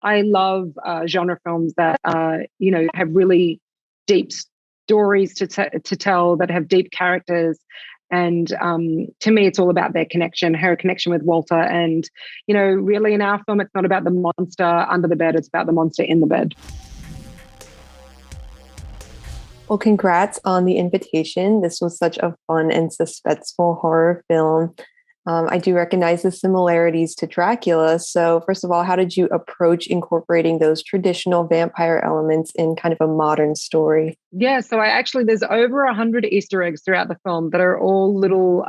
I love genre films that, have really deep stories to tell, that have deep characters. And to me, it's all about their connection, her connection with Walter. And, really in our film, it's not about the monster under the bed, it's about the monster in the bed. Well, congrats on the invitation. This was such a fun and suspenseful horror film. I do recognize the similarities to Dracula. So, first of all, how did you approach incorporating those traditional vampire elements in kind of a modern story? Yeah, so there's over 100 Easter eggs throughout the film that are all little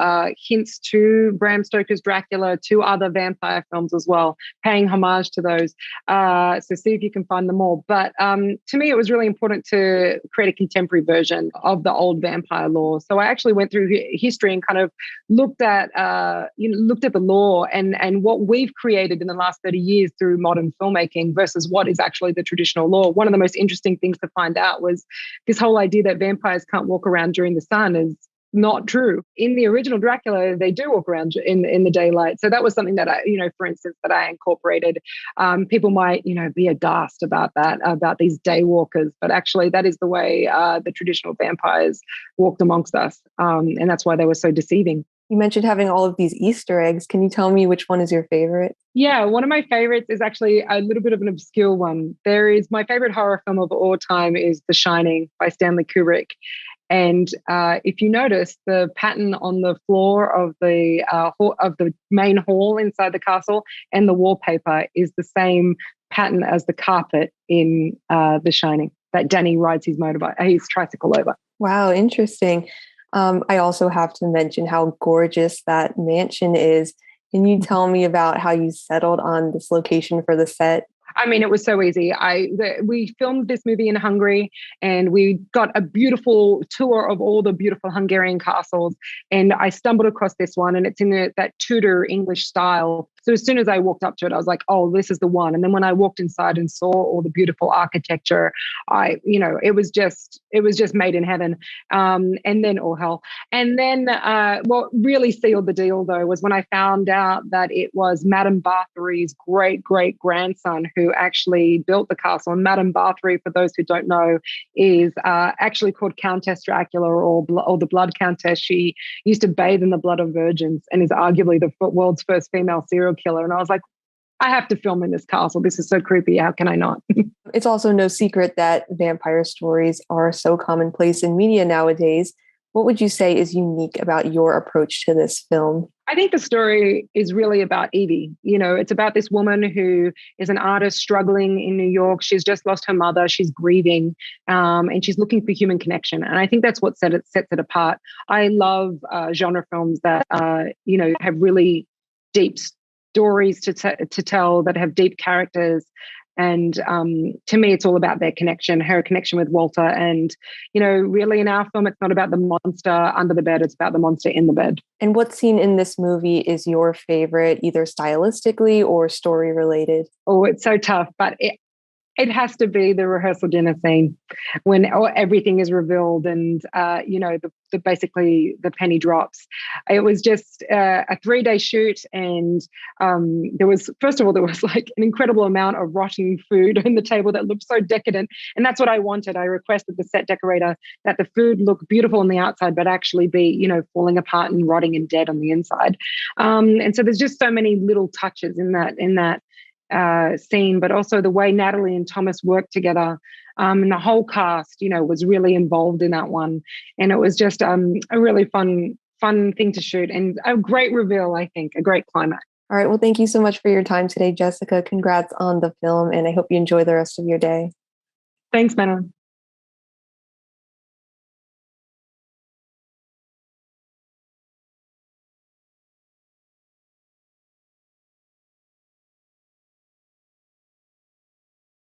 hints to Bram Stoker's Dracula, to other vampire films as well, paying homage to those. So see if you can find them all. But to me, it was really important to create a contemporary version of the old vampire lore. So I actually went through history and kind of looked at the lore and what we've created in the last 30 years through modern filmmaking versus what is actually the traditional lore. One of the most interesting things to find out was this whole idea that vampires can't walk around during the sun is not true. In the original Dracula, they do walk around in the daylight. So that was something that for instance, that I incorporated. People might, be aghast about that, about these day walkers, but actually that is the way the traditional vampires walked amongst us. And that's why they were so deceiving. You mentioned having all of these Easter eggs. Can you tell me which one is your favorite? Yeah, one of my favorites is actually a little bit of an obscure one. My favorite horror film of all time is The Shining by Stanley Kubrick. And if you notice, the pattern on the floor of the main hall inside the castle and the wallpaper is the same pattern as the carpet in The Shining that Danny rides his tricycle over. Wow, interesting. I also have to mention how gorgeous that mansion is. Can you tell me about how you settled on this location for the set? I mean, it was so easy. We filmed this movie in Hungary, and we got a beautiful tour of all the beautiful Hungarian castles. And I stumbled across this one, and it's in that Tudor English style. So as soon as I walked up to it, I was like, "Oh, this is the one." And then when I walked inside and saw all the beautiful architecture, it was just made in heaven. And then all hell. And then what really sealed the deal, though, was when I found out that it was Madame Bathory's great great grandson who actually built the castle. And Madame Bathory, for those who don't know, is actually called Countess Dracula or the Blood Countess. She used to bathe in the blood of virgins and is arguably the world's first female serial killer. And I was like, I have to film in this castle. This is so creepy. How can I not? It's also no secret that vampire stories are so commonplace in media nowadays. What would you say is unique about your approach to this film? I think the story is really about Evie. It's about this woman who is an artist struggling in New York. She's just lost her mother. She's grieving, and she's looking for human connection. And I think that's what sets it apart. I love genre films that, have really deep stories to tell, that have deep characters. And to me, it's all about their connection, her connection with Walter. And, really in our film, it's not about the monster under the bed, it's about the monster in the bed. And what scene in this movie is your favorite, either stylistically or story related? Oh, it's so tough, but it has to be the rehearsal dinner scene when everything is revealed and, basically the penny drops. It was just a 3-day shoot. And there was like an incredible amount of rotting food on the table that looked so decadent. And that's what I wanted. I requested the set decorator that the food look beautiful on the outside, but actually be, falling apart and rotting and dead on the inside. And so there's just so many little touches in that scene, but also the way Natalie and Thomas worked together, and the whole cast, was really involved in that one. And it was just a really fun thing to shoot and a great reveal, I think, a great climax. All right. Well, thank you so much for your time today, Jessica. Congrats on the film, and I hope you enjoy the rest of your day. Thanks, Madeline.